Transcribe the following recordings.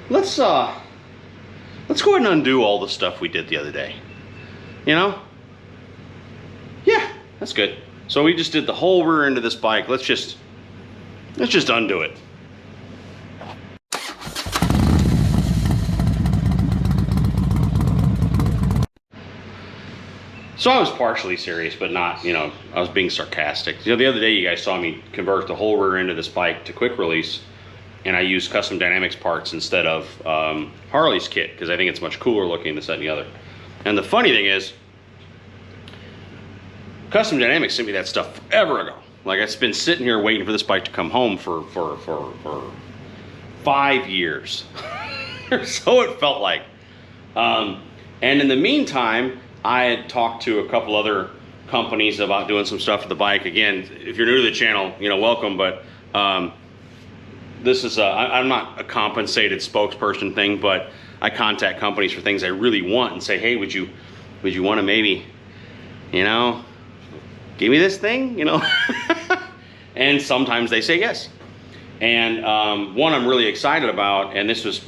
let's go ahead and undo all the stuff we did the other day. You know? Yeah, that's good. So we just did the whole rear end of this bike. Let's just undo it. So I was partially serious, but not, you know, I was being sarcastic. You know, the other day you guys saw me convert the whole rear end of this bike to quick release, and I used Custom Dynamics parts instead of Harley's kit, because I think it's much cooler looking than this, that, and the other. And the funny thing is, Custom Dynamics sent me that stuff forever ago. Like, I've been sitting here waiting for this bike to come home for 5 years. So it felt like. And in the meantime, I had talked to a couple other companies about doing some stuff with the bike. Again, if you're new to the channel, you know, welcome, but this is I'm not a compensated spokesperson thing, but I contact companies for things I really want and say, hey, would you want to maybe, you know, give me this thing, you know? And sometimes they say yes. And one I'm really excited about, and this was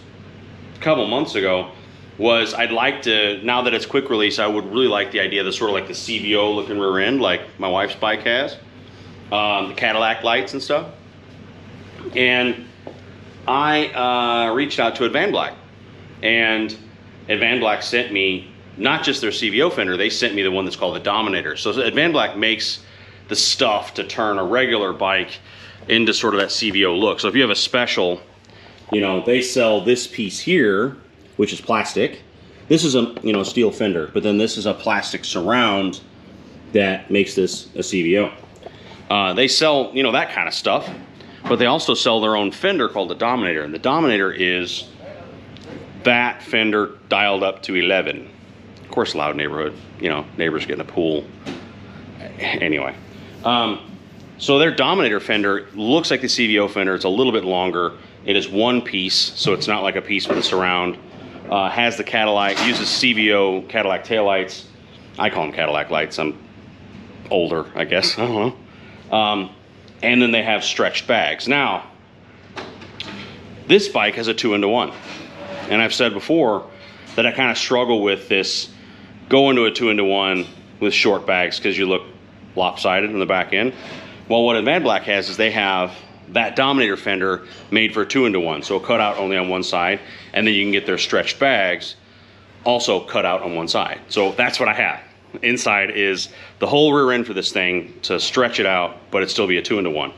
a couple months ago, was I'd like to, now that it's quick release, I would really like the idea of the sort of like the CVO looking rear end like my wife's bike has, the Cadillac lights and stuff. And I reached out to Advanblack, and Advanblack sent me not just their CVO fender, they sent me the one that's called the Dominator. So Advanblack makes the stuff to turn a regular bike into sort of that CVO look. So if you have a special, you know, they sell this piece here, which is plastic. This is a, you know, steel fender, but then this is a plastic surround that makes this a CVO. They sell, you know, that kind of stuff, but they also sell their own fender called the Dominator, and the Dominator is that fender dialed up to 11. Of course, loud neighborhood, you know, neighbors getting a pool. Anyway, so their Dominator fender looks like the CVO fender. It's a little bit longer. It is one piece, so it's not like a piece with a surround. Has the Cadillac, uses CVO Cadillac taillights. I call them Cadillac lights. I'm older, I guess. I don't know. And then they have stretched bags. Now, this bike has a 2-into-1. And I've said before that I kind of struggle with this, go into a 2-into-1 with short bags because you look lopsided in the back end. Well, what Advanblack has is they have that Dominator fender made for a 2-into-1, so cut out only on one side, and then you can get their stretched bags also cut out on one side. So that's what I have. Inside is the whole rear end for this thing to stretch it out, but it'd still be a 2-into-1.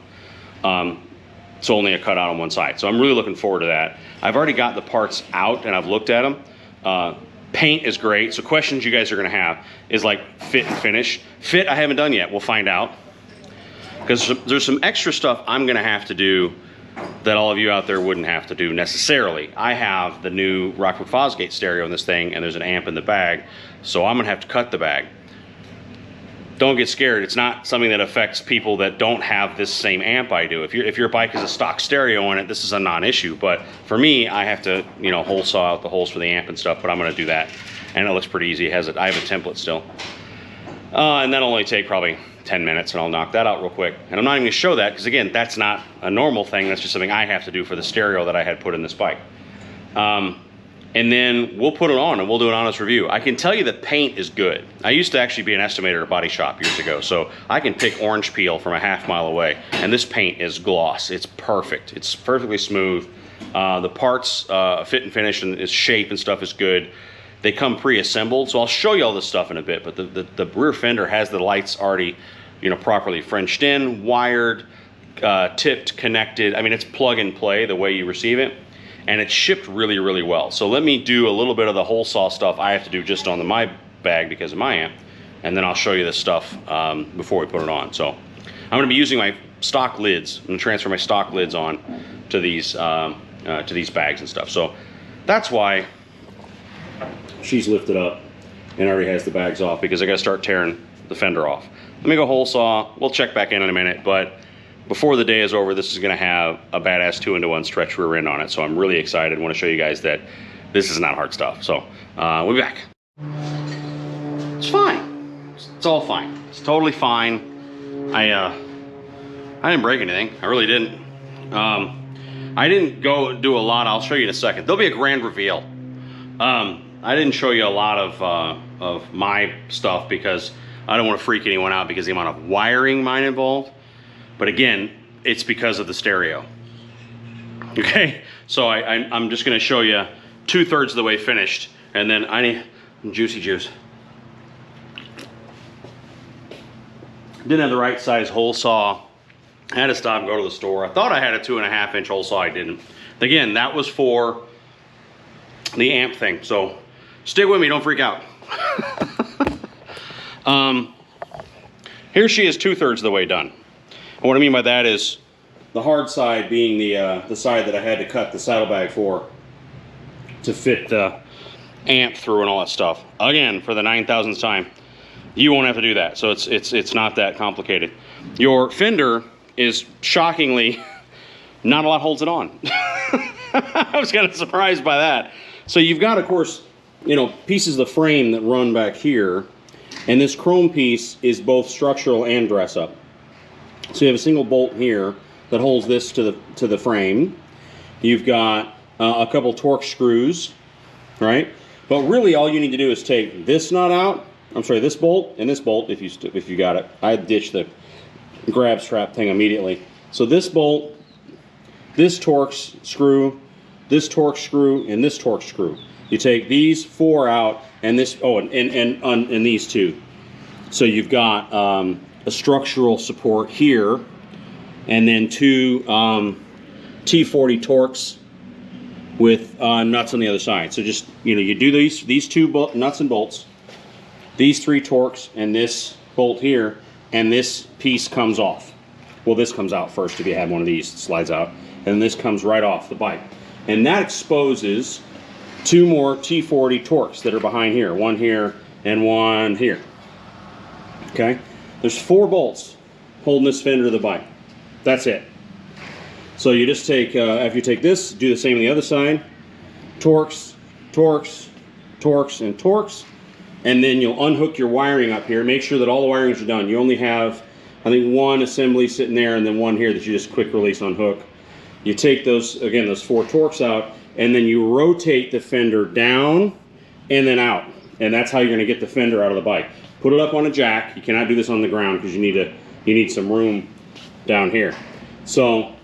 So only a cutout on one side. So I'm really looking forward to that. I've already got the parts out and I've looked at them. Paint is great. So questions you guys are gonna have is like fit and finish. Fit I haven't done yet, we'll find out. Because there's some extra stuff I'm gonna have to do that all of you out there wouldn't have to do necessarily. I have the new Rockwood Fosgate stereo in this thing, and there's an amp in the bag, so I'm gonna have to cut the bag. Don't get scared, it's not something that affects people that don't have this same amp I do. If your bike has a stock stereo on it, this is a non-issue, but for me, I have to, you know, hole saw out the holes for the amp and stuff, but I'm gonna do that, and it looks pretty easy. I have a template still. And that'll only take probably 10 minutes, and I'll knock that out real quick. And I'm not even gonna show that, because again, that's not a normal thing, that's just something I have to do for the stereo that I had put in this bike. And then we'll put it on and we'll do an honest review. I can tell you the paint is good. I used to actually be an estimator at a body shop years ago, so I can pick orange peel from a half-mile away, and this paint is gloss. It's perfect. It's perfectly smooth. The parts, fit and finish, and its shape and stuff is good. They come pre-assembled, so I'll show you all this stuff in a bit, but the rear fender has the lights already, you know, properly Frenched in, wired, tipped, connected. I mean, it's plug and play the way you receive it. And it's shipped really, really well. So let me do a little bit of the hole saw stuff I have to do just on my bag because of my amp, and then I'll show you this stuff before we put it on. So I'm gonna be using my stock lids. I'm gonna transfer my stock lids on to these bags and stuff. So that's why she's lifted up and already has the bags off, because I gotta start tearing the fender off. Let me go hole saw. We'll check back in a minute, but before the day is over, this is gonna have a badass 2-into-1 stretch rear end on it. So I'm really excited. I wanna show you guys that this is not hard stuff. So we'll be back. It's fine. It's all fine. It's totally fine. I didn't break anything. I really didn't. I didn't go do a lot. I'll show you in a second. There'll be a grand reveal. I didn't show you a lot of my stuff because I don't want to freak anyone out because of the amount of wiring mine involved. But again, it's because of the stereo. Okay, so I'm just going to show you 2/3 of the way finished, and then I need juicy juice. Didn't have the right size hole saw. I had to stop and go to the store. I thought I had a 2.5 inch hole saw. I didn't. Again, that was for the amp thing. So stick with me. Don't freak out. Here she is 2/3 of the way done. And what I mean by that is the hard side being the side that I had to cut the saddlebag for to fit the amp through and all that stuff. Again, for the 9,000th time, you won't have to do that. So it's not that complicated. Your Fender is shockingly, not a lot holds it on. I was kind of surprised by that. So you've got, of course, you know, pieces of the frame that run back here, and this chrome piece is both structural and dress up. So you have a single bolt here that holds this to the frame. You've got a couple Torx screws, right? But really, all you need to do is take this nut out. I'm sorry, this bolt and this bolt. If you got it, I ditched the grab strap thing immediately. So this bolt, this Torx screw, this Torx screw, and this Torx screw. You take these 4 out, and this and these 2. So you've got a structural support here, and then 2 T40 Torx with nuts on the other side. So just, you know, you do these 2 nuts and bolts, these 3 Torx, and this bolt here, and this piece comes off. Well, this comes out first if you had one of these. It slides out, and this comes right off the bike. And that exposes 2 more T40 Torx that are behind here. 1 here and 1 here. Okay? There's 4 bolts holding this fender to the bike. That's it. So you just take, after you take this, do the same on the other side. Torx, Torx, Torx, and Torx. And then you'll unhook your wiring up here. Make sure that all the wirings are done. You only have, I think, 1 assembly sitting there and then 1 here that you just quick release unhook. You take those, again, those 4 Torx out, and then you rotate the fender down and then out. And that's how you're going to get the fender out of the bike. Put it up on a jack. You cannot do this on the ground because you need some room down here. So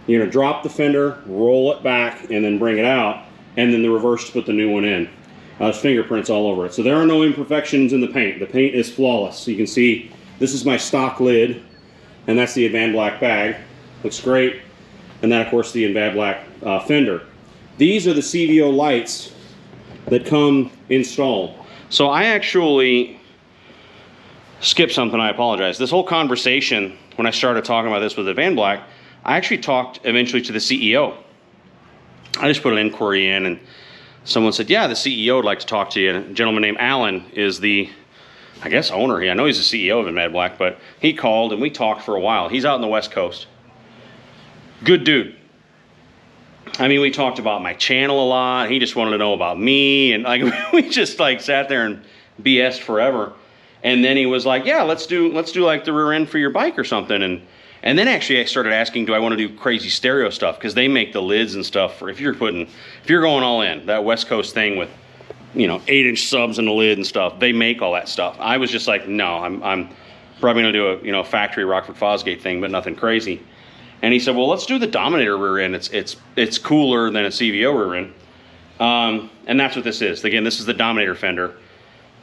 you're going to drop the fender, roll it back, and then bring it out, and then the reverse to put the new one in. There's fingerprints all over it. So there are no imperfections in the paint. The paint is flawless. So you can see this is my stock lid, and that's the Advanblack bag. Looks great. And then, of course, the Advanblack fender. These are the CVO lights that come installed. So I actually skipped something. I apologize. This whole conversation, when I started talking about this with Advanblack, I actually talked eventually to the CEO. I just put an inquiry in, and someone said, yeah, the CEO would like to talk to you. And a gentleman named Alan is the, I guess, owner. I know he's the CEO of Advanblack, but he called and we talked for a while. He's out on the West Coast. Good dude. I mean, we talked about my channel a lot. He just wanted to know about me, and like we just like sat there and BS'd forever. And then he was like, yeah, let's do like the rear end for your bike or something. And then actually I started asking, do I want to do crazy stereo stuff? Because they make the lids and stuff for if you're going all in, that West Coast thing with, you know, 8-inch subs in the lid and stuff. They make all that stuff. I was just like, no, I'm probably gonna do a, you know, factory Rockford Fosgate thing, but nothing crazy. And he said, well, let's do the Dominator rear end. It's cooler than a CVO rear end. And that's what this is. Again, this is the Dominator fender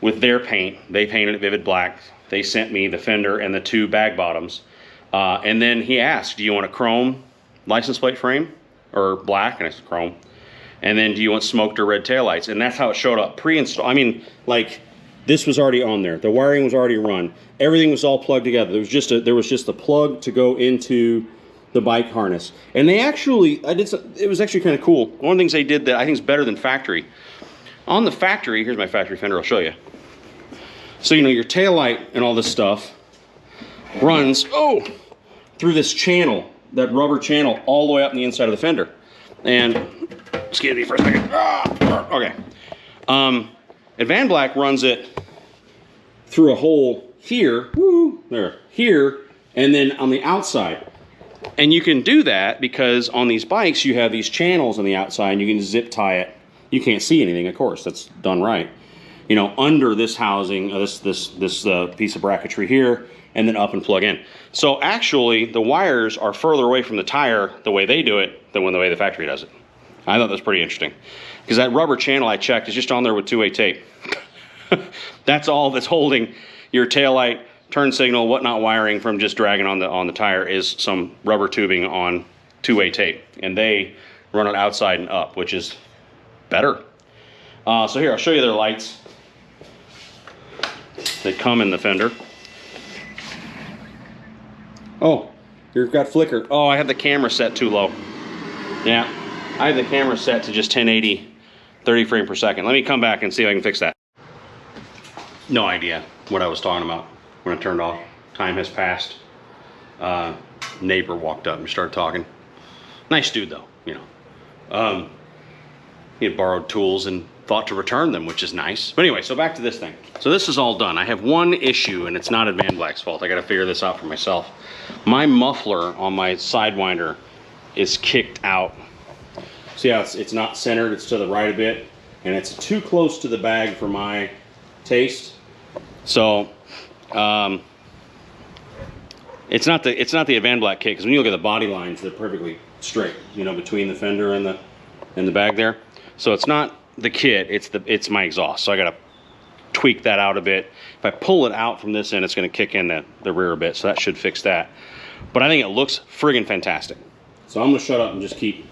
with their paint. They painted it vivid black. They sent me the fender and the 2 bag bottoms. And then he asked, do you want a chrome license plate frame or black? And I said chrome. And then do you want smoked or red taillights? And that's how it showed up pre-installed. I mean, like, this was already on there. The wiring was already run. Everything was all plugged together. There was just a plug to go into the bike harness. And they actually, it was actually kind of cool. One of the things they did that I think is better than factory. On the factory, here's my factory fender, I'll show you. So, you know, your taillight and all this stuff runs, through this channel, that rubber channel, all the way up in the inside of the fender. And, excuse me for a second. Okay. Advanblack runs it through a hole here, here, and then on the outside. And you can do that because on these bikes, you have these channels on the outside, and you can zip tie it. You can't see anything, of course, that's done right. You know, under this housing, this piece of bracketry here, and then up and plug in. So actually, the wires are further away from the tire the way they do it than the way the factory does it. I thought that was pretty interesting. Because that rubber channel I checked is just on there with 2-way tape. That's all that's holding your taillight, turn signal, whatnot wiring from just dragging on the tire is some rubber tubing on 2-way tape. And they run it outside and up, which is better. So here, I'll show you their lights. They come in the fender. Oh, you've got flicker. Oh, I have the camera set too low. Yeah, I have the camera set to just 1080, 30 frames per second. Let me come back and see if I can fix that. No idea what I was talking about when I turned off. Time has passed. Neighbor walked up and started talking. Nice dude though, you know. He had borrowed tools and thought to return them, which is nice. But anyway, so back to this thing. So this is all done. I have one issue, and it's not Advanblack's fault. I got to figure this out for myself. My muffler on my Sidewinder is kicked out. See how it's not centered? It's to the right a bit, and it's too close to the bag for my taste. So it's not the Advanblack kit, because when you look at the body lines, they're perfectly straight, you know, between the fender and the bag there. So it's not the kit, it's my exhaust. So I gotta tweak that out a bit. If I pull it out from this end, it's gonna kick in the rear a bit, so that should fix that. But I think it looks friggin' fantastic. So I'm gonna shut up and just keep,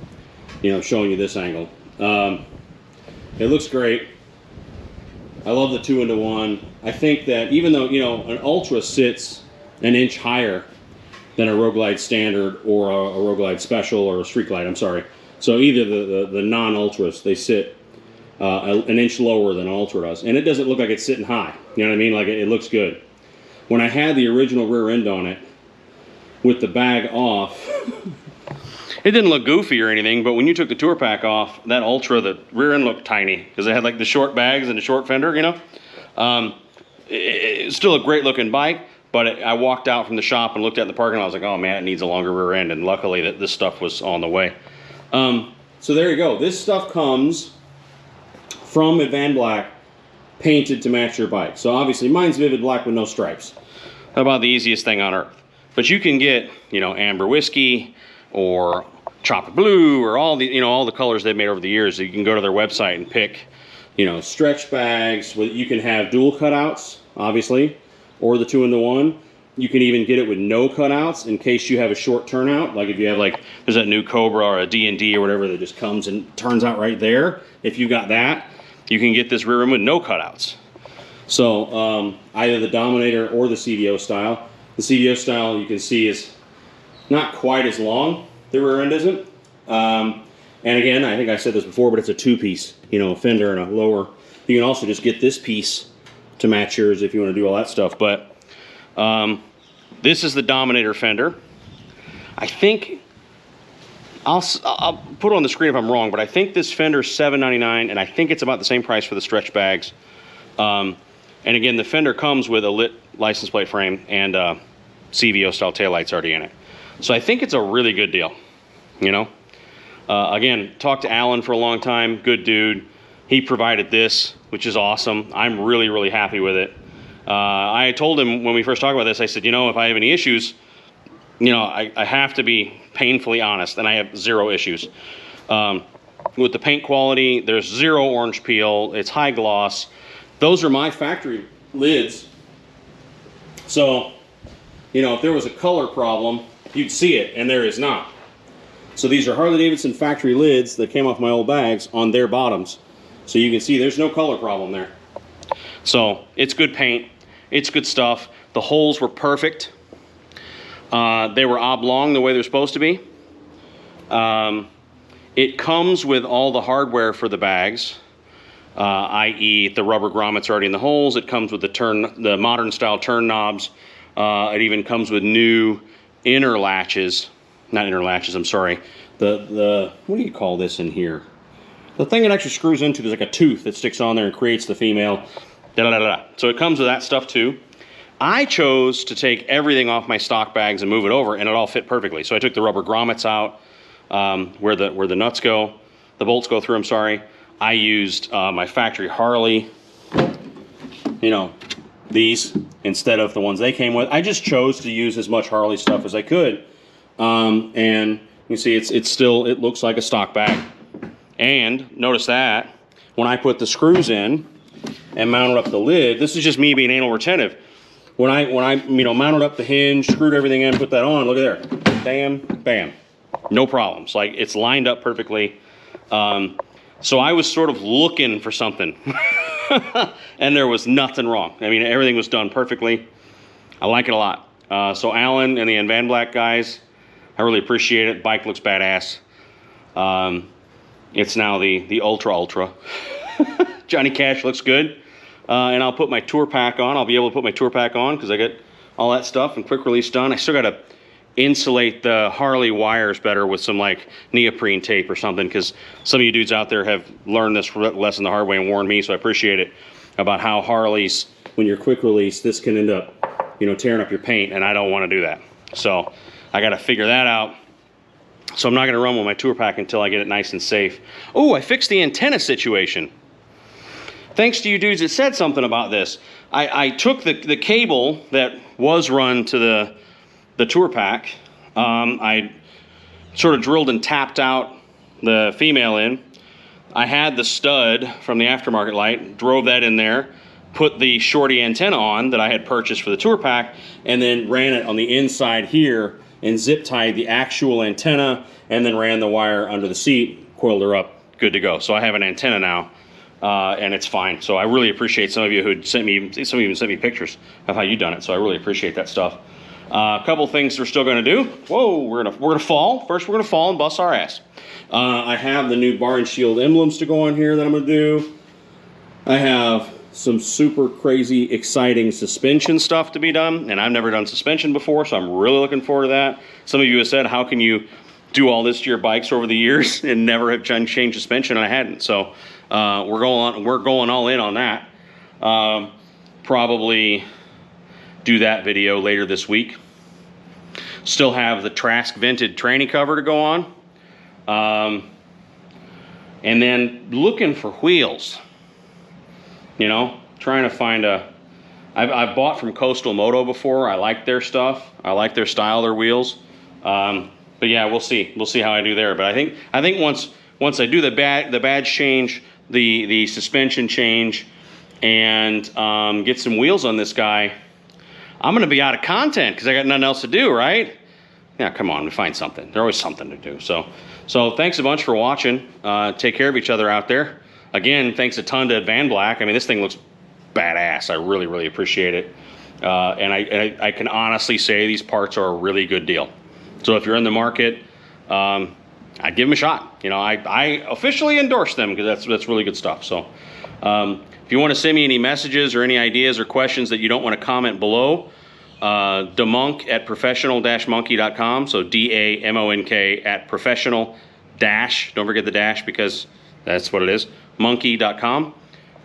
you know, showing you this angle. It looks great. I love the 2-into-1. I think that even though, you know, an Ultra sits an inch higher than a Road Glide Standard or a Road Glide Special or a Street Glide, I'm sorry. So either the non-Ultras, they sit an inch lower than an Ultra does. And it doesn't look like it's sitting high. You know what I mean? Like it looks good. When I had the original rear end on it, with the bag off, it didn't look goofy or anything, but when you took the tour pack off, that Ultra, the rear end looked tiny, because it had like the short bags and the short fender, you know? It's still a great looking bike, but I walked out from the shop and looked at the parking lot, I was like, oh man, it needs a longer rear end, and luckily that this stuff was on the way. So there you go. This stuff comes from Advanblack, painted to match your bike. So obviously mine's vivid black with no stripes. How about the easiest thing on earth? But you can get, you know, amber whiskey or chocolate blue or all the, you know, all the colors they've made over the years. You can go to their website and pick, you know, stretch bags. You can have dual cutouts, obviously, or the 2-into-1. You can even get it with no cutouts in case you have a short turnout. Like if you have like, there's that new Cobra or a D&D or whatever that just comes and turns out right there. If you got that, you can get this rear end with no cutouts. So either the Dominator or the CVO style. The CVO style you can see is not quite as long. The rear end isn't. And again, I think I said this before, but it's a 2-piece, you know, a fender and a lower. You can also just get this piece to match yours if you want to do all that stuff. But this is the Dominator fender. I think I'll put it on the screen if I'm wrong, but I think this fender is $7.99, and I think it's about the same price for the stretch bags. And again, the fender comes with a lit license plate frame and CVO style taillights already in it. So I think it's a really good deal, you know. Again, talked to Alan for a long time, good dude. He provided this, which is awesome. I'm really, really happy with it. I told him when we first talked about this, I said, you know, if I have any issues, you know, I have to be painfully honest, and I have 0 issues. With the paint quality, there's 0 orange peel, it's high gloss. Those are my factory lids. So, you know, if there was a color problem, you'd see it, and there is not. So these are Harley-Davidson factory lids that came off my old bags on their bottoms. So you can see there's no color problem there. So it's good paint, it's good stuff. The holes were perfect. They were oblong the way they're supposed to be. It comes with all the hardware for the bags, i.e. the rubber grommets already in the holes. It comes with the modern style turn knobs. It even comes with new inner latches, not inner latches, I'm sorry. The what do you call this in here? The thing that actually screws into, there's like a tooth that sticks on there and creates the female. So it comes with that stuff too. I chose to take everything off my stock bags and move it over, and it all fit perfectly. So I took the rubber grommets out where the nuts go, the bolts go through, I'm sorry. I used my factory Harley, you know, these instead of the ones they came with. I just chose to use as much Harley stuff as I could. And you see it looks like a stock bag. And notice that when I put the screws in and mounted up the lid, this is just me being anal retentive. When I mounted up the hinge, screwed everything in, put that on, look at there. Bam, bam. No problems. Like, it's lined up perfectly. So I was sort of looking for something. And there was nothing wrong. I mean, everything was done perfectly. I like it a lot. So Alan and the Advanblack guys, I really appreciate it. Bike looks badass. It's now the Ultra. Johnny Cash looks good. And I'll put my tour pack on. I'll be able to put my tour pack on because I got all that stuff and quick release done. I still got to insulate the Harley wires better with some like neoprene tape or something, because some of you dudes out there have learned this lesson the hard way and warned me, so I appreciate it, about how Harleys, when you're quick release, this can end up, you know, tearing up your paint, and I don't want to do that. So I got to figure that out. So I'm not going to run with my tour pack until I get it nice and safe. Oh, I fixed the antenna situation. Thanks to you dudes that said something about this. I took the cable that was run to the tour pack. I sort of drilled and tapped out the female in. I had the stud from the aftermarket light, drove that in there, put the shorty antenna on that I had purchased for the tour pack, and then ran it on the inside here and zip tied the actual antenna, and then ran the wire under the seat, coiled her up, good to go. So I have an antenna now. And it's fine. So I really appreciate some of you who sent me, some of you even sent me pictures of how you done it. So I really appreciate that stuff. A couple things we're still going to do. Whoa, we're gonna fall. First, we're gonna fall and bust our ass. I have the new bar and shield emblems to go on here that I'm gonna do. I have some super crazy, exciting suspension stuff to be done, and I've never done suspension before, so I'm really looking forward to that. Some of you have said, how can you do all this to your bikes over the years and never have changed suspension? And I hadn't. So we're going all in on that. Probably do that video later this week. Still have the Trask vented tranny cover to go on. And then looking for wheels. You know, trying to find I've bought from Coastal Moto before. I like their stuff. I like their style, their wheels. But yeah, we'll see. We'll see how I do there. But I think once I do the badge change, the suspension change, and get some wheels on this guy, I'm gonna be out of content because I got nothing else to do, right? Yeah, come on, find something. There's always something to do. So thanks a bunch for watching. Take care of each other out there. Again, thanks a ton to Advanblack. I mean, this thing looks badass. I really, really appreciate it. And I can honestly say these parts are a really good deal. So if you're in the market, I'd give them a shot. You know, I officially endorse them because that's really good stuff. So if you want to send me any messages or any ideas or questions that you don't want to comment below, Demonk at professional-monkey.com. So DAMONK at professional dash, don't forget the dash because that's what it is, monkey.com.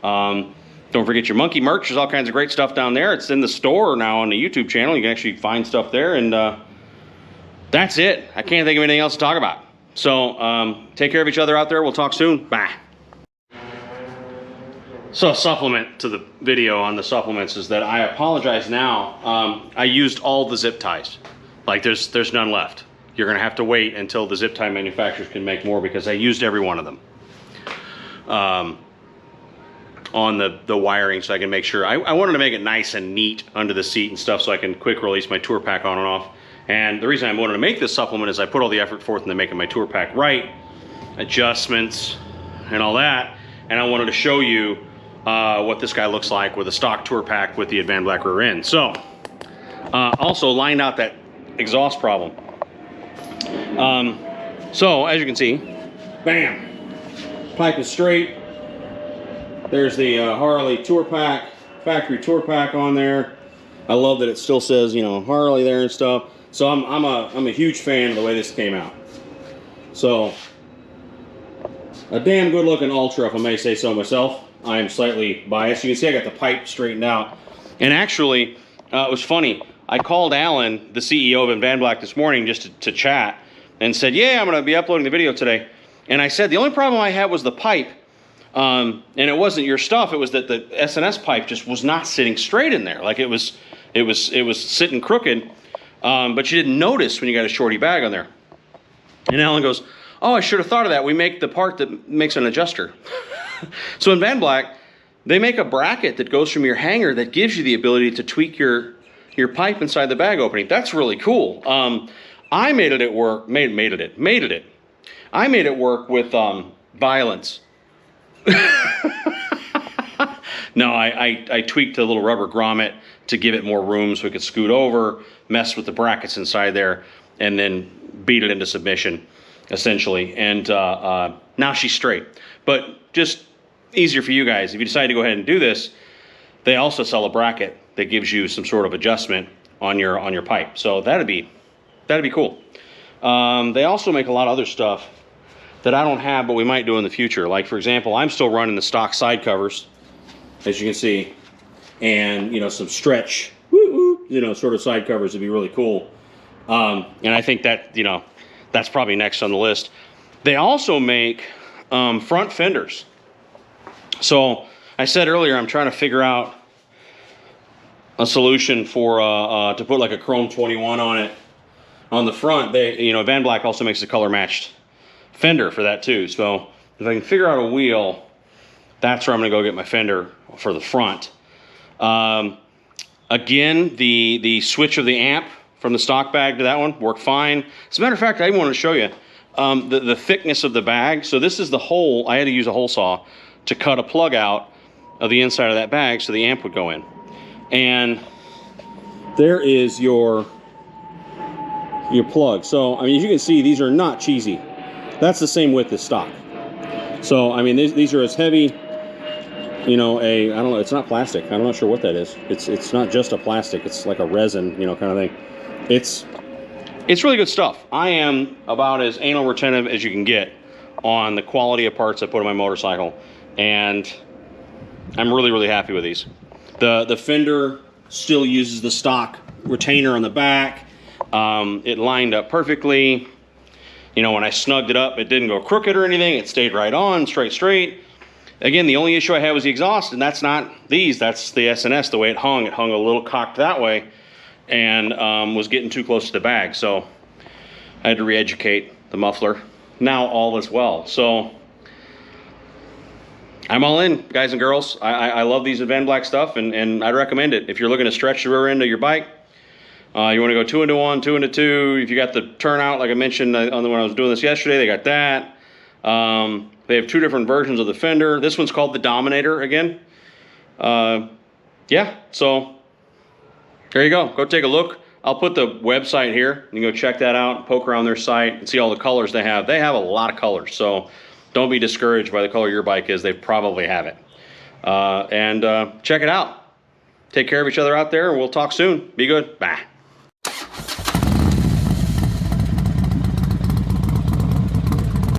Don't forget your monkey merch. There's all kinds of great stuff down there. It's in the store now on the YouTube channel. You can actually find stuff there, and that's it. I can't think of anything else to talk about. So take care of each other out there. We'll talk soon. Bye. So a supplement to the video on the supplements is that I apologize now. I used all the zip ties. Like there's none left. You're gonna have to wait until the zip tie manufacturers can make more because I used every one of them. On the wiring, so I can make sure. I wanted to make it nice and neat under the seat and stuff so I can quick release my tour pack on and off. And the reason I wanted to make this supplement is I put all the effort forth into making my tour pack right, adjustments and all that, and I wanted to show you what this guy looks like with a stock tour pack with the Advanblack rear end. So also lined out that exhaust problem. So as you can see, bam, pipe is straight. There's the Harley tour pack, factory tour pack on there. I love that it still says, you know, Harley there and stuff. So I'm a huge fan of the way this came out. So a damn good looking Ultra, if I may say so myself. I am slightly biased. You can see I got the pipe straightened out. And actually, it was funny. I called Alan, the CEO of Advanblack, this morning just to chat, and said, yeah, I'm going to be uploading the video today. And I said, the only problem I had was the pipe. And it wasn't your stuff. It was that the S&S pipe just was not sitting straight in there. Like it was sitting crooked. But you didn't notice when you got a shorty bag on there. And Alan goes, oh, I should have thought of that. We make the part that makes an adjuster. So in Advanblack, they make a bracket that goes from your hanger that gives you the ability to tweak your pipe inside the bag opening. That's really cool. I made it work. I made it work with violence. No, I tweaked a little rubber grommet to give it more room so we could scoot over, mess with the brackets inside there, and then beat it into submission, essentially. And now she's straight. But just easier for you guys. If you decide to go ahead and do this, they also sell a bracket that gives you some sort of adjustment on your pipe. So that'd be cool. They also make a lot of other stuff that I don't have, but we might do in the future. Like, for example, I'm still running the stock side covers, as you can see, and, you know, some stretch, you know, sort of side covers would be really cool. And I think that, you know, that's probably next on the list. They also make front fenders. So I said earlier, I'm trying to figure out a solution for to put like a chrome 21 on it on the front. They, you know, Advanblack also makes a color matched fender for that too. So if I can figure out a wheel, that's where I'm gonna go get my fender for the front. Again, the switch of the amp from the stock bag to that one worked fine. As a matter of fact, I even want to show you the thickness of the bag. So this is the hole. I had to use a hole saw to cut a plug out of the inside of that bag so the amp would go in. And there is your plug. So, I mean, as you can see, these are not cheesy. That's the same width as stock. So, I mean, these are as heavy, you know, I don't know, it's not plastic. I'm not sure what that is. It's not just a plastic. It's like a resin, you know, kind of thing. It's really good stuff. I am about as anal retentive as you can get on the quality of parts I put on my motorcycle. And I'm really, really happy with these. The fender still uses the stock retainer on the back. It lined up perfectly. You know, when I snugged it up, it didn't go crooked or anything. It stayed right on, straight. Again, the only issue I had was the exhaust, and that's not these. That's the S&S, the way it hung. It hung a little cocked that way and was getting too close to the bag. So I had to re-educate the muffler. Now all is well. So I'm all in, guys and girls. I love these Advanblack stuff, and I'd recommend it. If you're looking to stretch the rear end of your bike, you want to go 2-into-1, 2-into-2. If you got the turnout, like I mentioned when I was doing this yesterday, they got that. They have two different versions of the fender. This one's called the Dominator again. Yeah, so there you go. Go take a look. I'll put the website here. You can go check that out, poke around their site, and see all the colors they have. They have a lot of colors, so don't be discouraged by the color your bike is. They probably have it. Check it out. Take care of each other out there, and we'll talk soon. Be good. Bye.